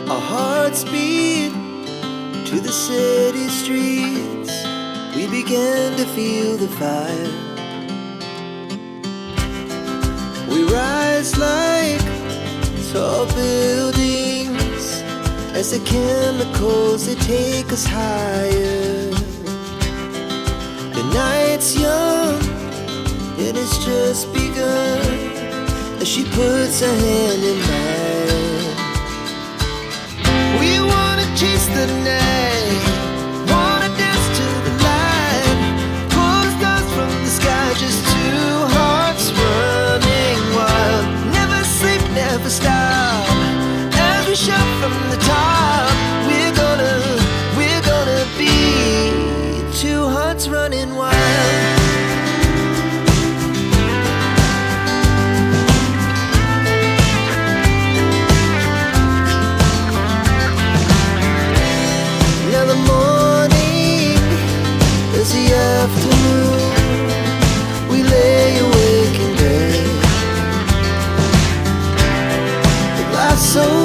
Our hearts beat to the city streets. We began to feel the fire. We rise like tall buildings as the chemicals, they take us higher. The night's young and it's just begun as she puts her hand in mine. We wanna chase the night, wanna dance to the light, pull the stars from the sky, just two hearts running wild. Never sleep, never stop, as we shout from the top. We're gonna be two hearts running wild. Now the morning is the afternoon. We lay awake in bed. It lasts so